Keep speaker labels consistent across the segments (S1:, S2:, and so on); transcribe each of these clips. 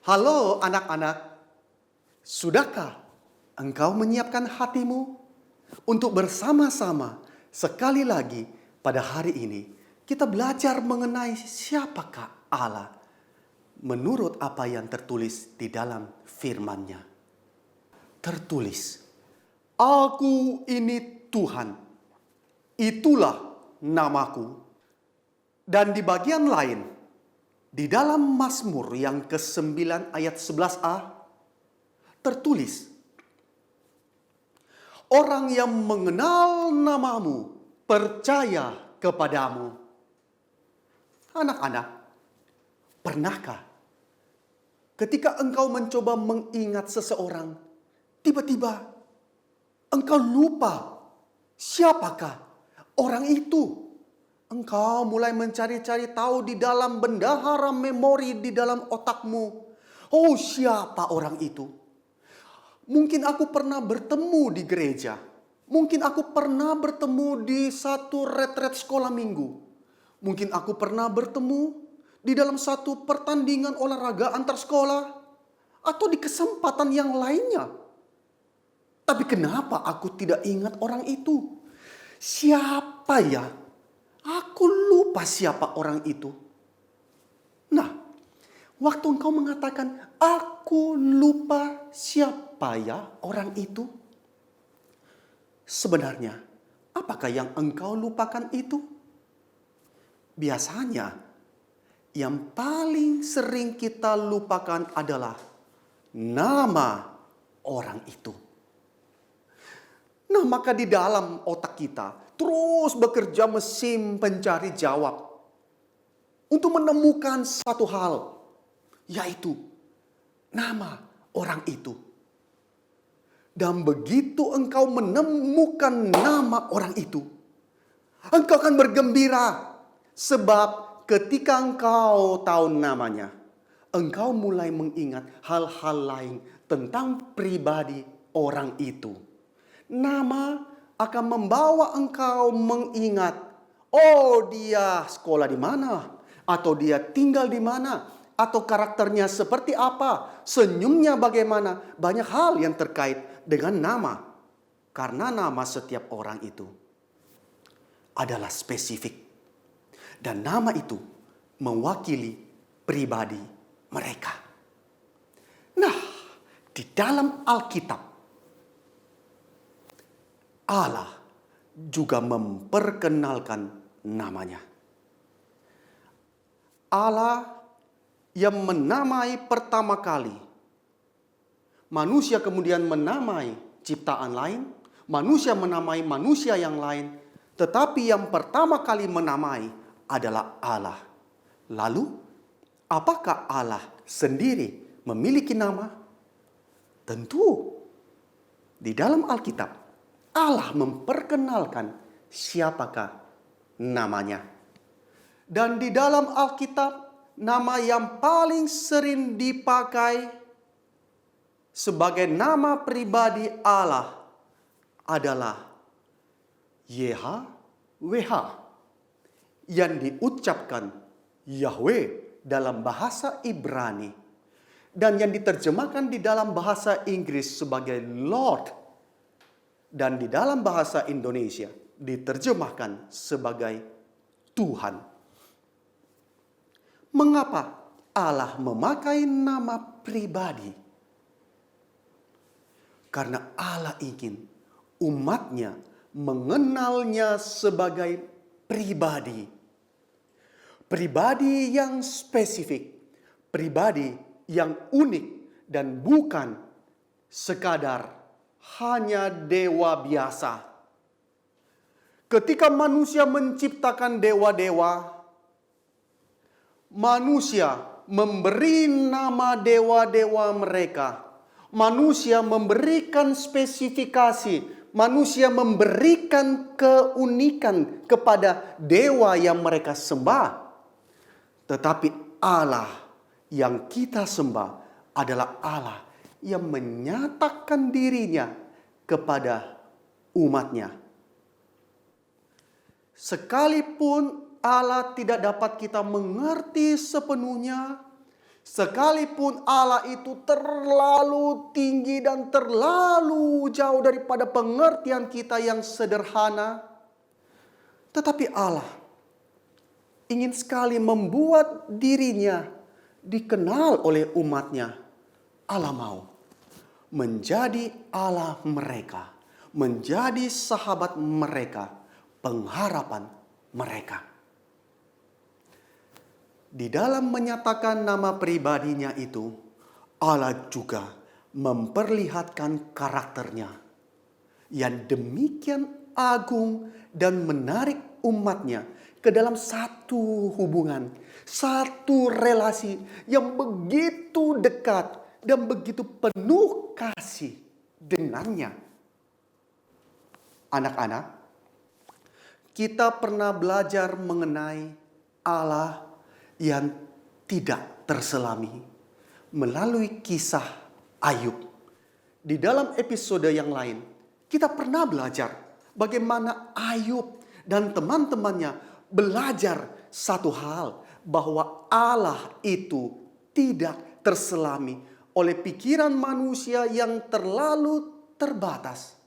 S1: Halo anak-anak, sudahkah engkau menyiapkan hatimu untuk bersama-sama sekali lagi pada hari ini kita belajar mengenai siapakah Allah menurut apa yang tertulis di dalam firman-Nya. Tertulis, Aku ini Tuhan, itulah namaku. Dan di bagian lain, di dalam Mazmur yang ke-9 ayat 11a, tertulis, Orang yang mengenal namamu percaya kepadamu. Anak-anak, pernahkah ketika engkau mencoba mengingat seseorang, tiba-tiba engkau lupa siapakah orang itu? Engkau mulai mencari-cari tahu di dalam bendahara memori di dalam otakmu. Oh, siapa orang itu? Mungkin aku pernah bertemu di gereja. Mungkin aku pernah bertemu di satu retret sekolah minggu. Mungkin aku pernah bertemu di dalam satu pertandingan olahraga antar sekolah. Atau di kesempatan yang lainnya. Tapi kenapa aku tidak ingat orang itu? Siapa ya? Aku lupa siapa orang itu. Nah, waktu engkau mengatakan, aku lupa siapa ya orang itu? Sebenarnya, apakah yang engkau lupakan itu? Biasanya, yang paling sering kita lupakan adalah nama orang itu. Nah, maka di dalam otak kita terus bekerja mesin pencari jawab untuk menemukan satu hal, yaitu nama orang itu. Dan begitu engkau menemukan nama orang itu, engkau akan bergembira. Sebab ketika engkau tahu namanya, engkau mulai mengingat hal-hal lain tentang pribadi orang itu. Nama akan membawa engkau mengingat, oh dia sekolah di mana, atau dia tinggal di mana, atau karakternya seperti apa, senyumnya bagaimana. Banyak hal yang terkait dengan nama. Karena nama setiap orang itu adalah spesifik. Dan nama itu mewakili pribadi mereka. Nah, di dalam Alkitab, Allah juga memperkenalkan namanya. Allah yang menamai pertama kali. Manusia kemudian menamai ciptaan lain. Manusia menamai manusia yang lain. Tetapi yang pertama kali menamai adalah Allah. Lalu, apakah Allah sendiri memiliki nama? Tentu, di dalam Alkitab, Allah memperkenalkan siapakah namanya. Dan di dalam Alkitab, nama yang paling sering dipakai sebagai nama pribadi Allah adalah YHWH. Yang diucapkan Yahweh dalam bahasa Ibrani. Dan yang diterjemahkan di dalam bahasa Inggris sebagai Lord. Dan di dalam bahasa Indonesia diterjemahkan sebagai Tuhan. Mengapa Allah memakai nama pribadi? Karena Allah ingin umatnya mengenalnya sebagai pribadi. Pribadi yang spesifik. Pribadi yang unik dan bukan sekadar hanya dewa biasa. Ketika manusia menciptakan dewa-dewa, manusia memberi nama dewa-dewa mereka. Manusia memberikan spesifikasi. Manusia memberikan keunikan kepada dewa yang mereka sembah. Tetapi Allah yang kita sembah adalah Allah yang menyatakan dirinya kepada umatnya. Sekalipun Allah tidak dapat kita mengerti sepenuhnya, Sekalipun Allah itu terlalu tinggi dan terlalu jauh daripada pengertian kita yang sederhana, tetapi Allah ingin sekali membuat dirinya dikenal oleh umatnya. Allah mau menjadi Allah mereka, menjadi sahabat mereka, pengharapan mereka. Di dalam menyatakan nama pribadinya itu, Allah juga memperlihatkan karakternya yang demikian agung dan menarik umatnya ke dalam satu hubungan, satu relasi yang begitu dekat dan begitu penuh kasih dengannya. Anak-anak, kita pernah belajar mengenai Allah yang tidak terselami melalui kisah Ayub. Di dalam episode yang lain, kita pernah belajar bagaimana Ayub dan teman-temannya belajar satu hal, bahwa Allah itu tidak terselami oleh pikiran manusia yang terlalu terbatas.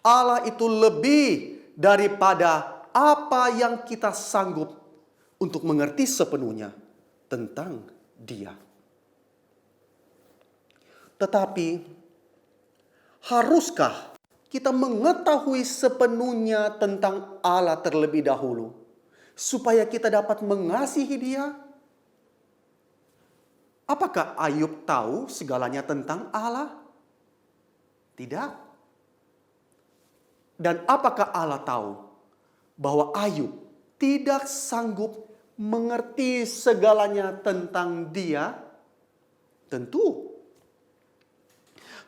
S1: Allah itu lebih daripada apa yang kita sanggup untuk mengerti sepenuhnya tentang Dia. Tetapi, haruskah kita mengetahui sepenuhnya tentang Allah terlebih dahulu, supaya kita dapat mengasihi Dia? Apakah Ayub tahu segalanya tentang Allah? Tidak. Dan apakah Allah tahu bahwa Ayub tidak sanggup mengerti segalanya tentang Dia? Tentu.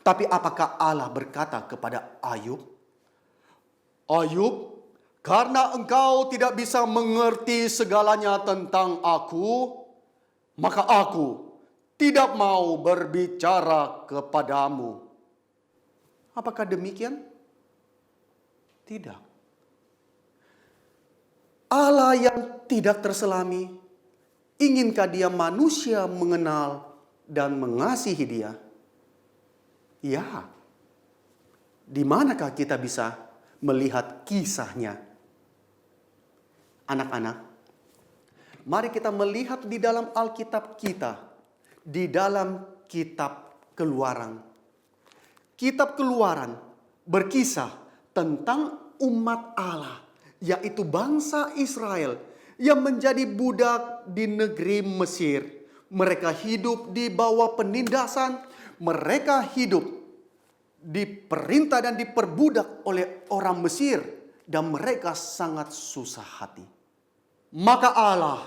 S1: Tapi apakah Allah berkata kepada Ayub, Ayub, karena engkau tidak bisa mengerti segalanya tentang Aku, maka Aku tidak mau berbicara kepadamu. Apakah demikian? Tidak. Allah yang tidak terselami, inginkah Dia manusia mengenal dan mengasihi Dia? Ya. Di manakah kita bisa melihat kisahnya? Anak-anak, mari kita melihat di dalam Alkitab kita, di dalam kitab Keluaran. Kitab Keluaran berkisah tentang umat Allah, yaitu bangsa Israel yang menjadi budak di negeri Mesir. Mereka hidup di bawah penindasan, mereka hidup diperintah dan diperbudak oleh orang Mesir, dan mereka sangat susah hati. Maka Allah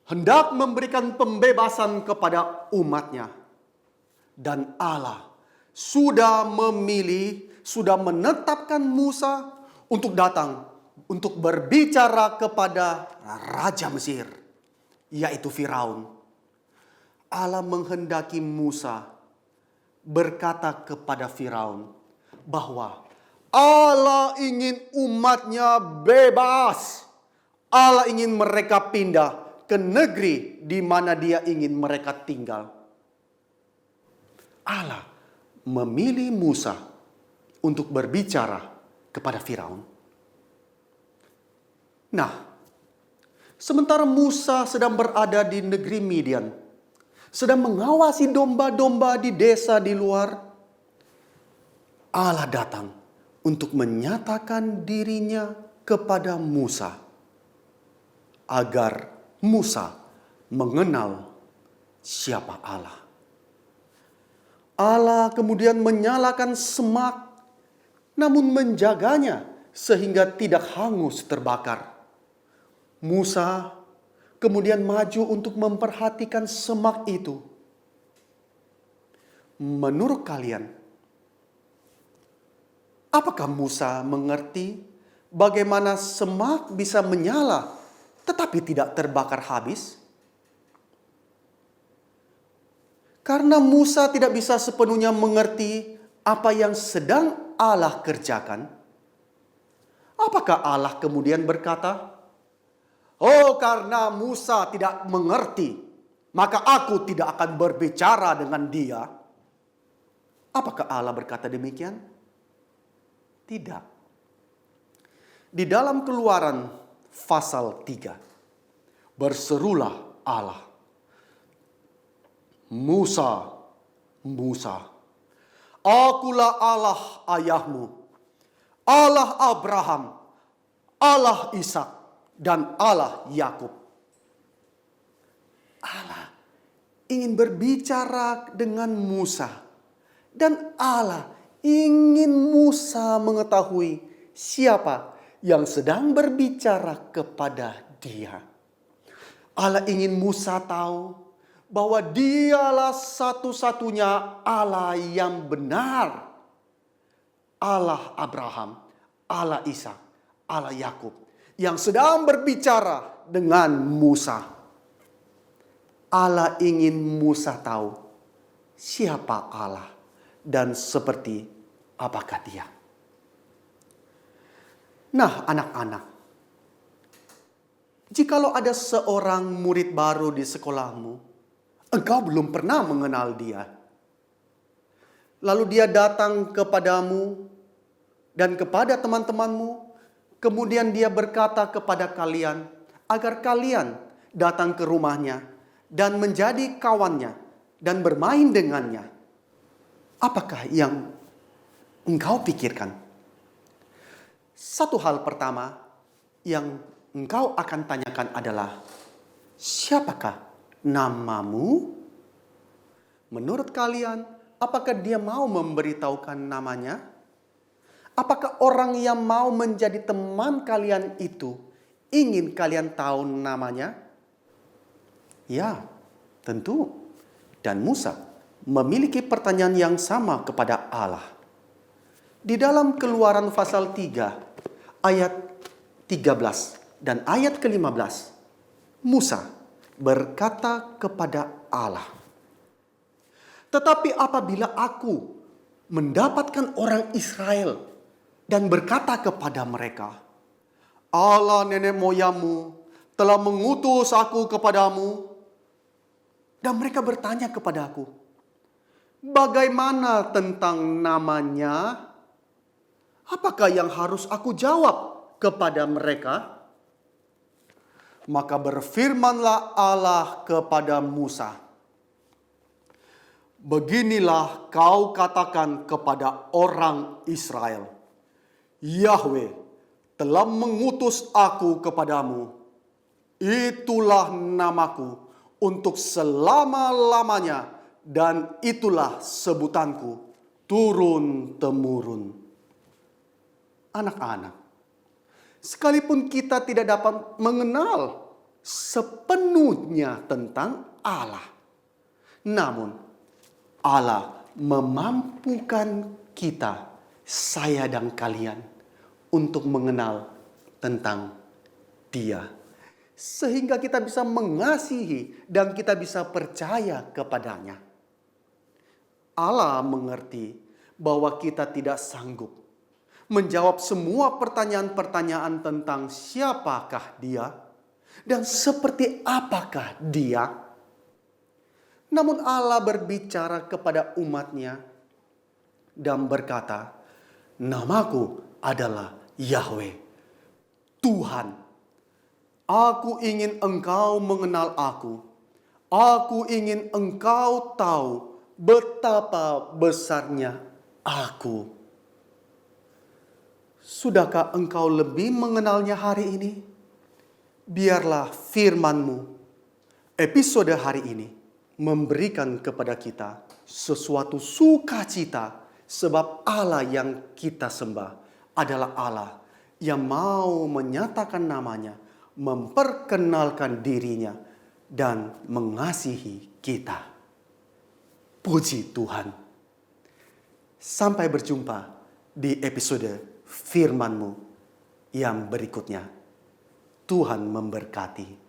S1: hendak memberikan pembebasan kepada umatnya, dan Allah sudah memilih, sudah menetapkan Musa untuk datang, untuk berbicara kepada Raja Mesir, yaitu Firaun. Allah menghendaki Musa berkata kepada Firaun bahwa Allah ingin umatnya bebas. Allah ingin mereka pindah ke negeri di mana Dia ingin mereka tinggal. Allah memilih Musa untuk berbicara kepada Firaun. Nah, sementara Musa sedang berada di negeri Midian, sedang mengawasi domba-domba di desa di luar, Allah datang untuk menyatakan dirinya kepada Musa, agar Musa mengenal siapa Allah. Allah kemudian menyalakan semak, namun menjaganya sehingga tidak hangus terbakar. Musa kemudian maju untuk memperhatikan semak itu. Menurut kalian, apakah Musa mengerti bagaimana semak bisa menyala tetapi tidak terbakar habis? Karena Musa tidak bisa sepenuhnya mengerti apa yang sedang Allah kerjakan, apakah Allah kemudian berkata, Oh, karena Musa tidak mengerti, maka aku tidak akan berbicara dengan dia. Apakah Allah berkata demikian? Tidak. Di dalam Keluaran pasal 3, berserulah Allah, Musa, Musa, akulah Allah ayahmu, Allah Abraham, Allah Ishak, dan Allah Yakub. Allah ingin berbicara dengan Musa, dan Allah ingin Musa mengetahui siapa yang sedang berbicara kepada dia. Allah ingin Musa tahu bahwa dialah satu-satunya Allah yang benar. Allah Abraham, Allah Ishak, Allah Yakub yang sedang berbicara dengan Musa. Allah ingin Musa tahu siapa Allah dan seperti apakah dia. Nah, anak-anak, jikalau ada seorang murid baru di sekolahmu, engkau belum pernah mengenal dia. Lalu dia datang kepadamu dan kepada teman-temanmu, kemudian dia berkata kepada kalian agar kalian datang ke rumahnya dan menjadi kawannya dan bermain dengannya. Apakah yang engkau pikirkan? Satu hal pertama yang engkau akan tanyakan adalah, siapakah namamu? Menurut kalian, apakah dia mau memberitahukan namanya? Apakah orang yang mau menjadi teman kalian itu ingin kalian tahu namanya? Ya, tentu. Dan Musa memiliki pertanyaan yang sama kepada Allah. Di dalam Keluaran pasal 3 ayat 13 dan ayat ke-15, Musa berkata kepada Allah, "Tetapi apabila aku mendapatkan orang Israel dan berkata kepada mereka, Allah nenek moyangmu telah mengutus aku kepadamu, dan mereka bertanya kepada aku, bagaimana tentang namanya? Apakah yang harus aku jawab kepada mereka?" Maka berfirmanlah Allah kepada Musa, "Beginilah kau katakan kepada orang Israel, Yahweh telah mengutus aku kepadamu. Itulah namaku untuk selama-lamanya, dan itulah sebutanku turun-temurun." Anak-anak, sekalipun kita tidak dapat mengenal sepenuhnya tentang Allah, namun Allah memampukan kita, saya dan kalian, untuk mengenal tentang Dia, sehingga kita bisa mengasihi dan kita bisa percaya kepadanya. Allah mengerti bahwa kita tidak sanggup menjawab semua pertanyaan-pertanyaan tentang siapakah Dia dan seperti apakah Dia. Namun Allah berbicara kepada umatnya dan berkata, "Namaku adalah Yahweh, Tuhan. Aku ingin engkau mengenal aku. Aku ingin engkau tahu betapa besarnya aku." Sudahkah engkau lebih mengenalnya hari ini? Biarlah firman-Mu, episode hari ini, memberikan kepada kita sesuatu sukacita, sebab Allah yang kita sembah adalah Allah yang mau menyatakan namanya, memperkenalkan dirinya, dan mengasihi kita. Puji Tuhan. Sampai berjumpa di episode firman-Mu yang berikutnya. Tuhan memberkati.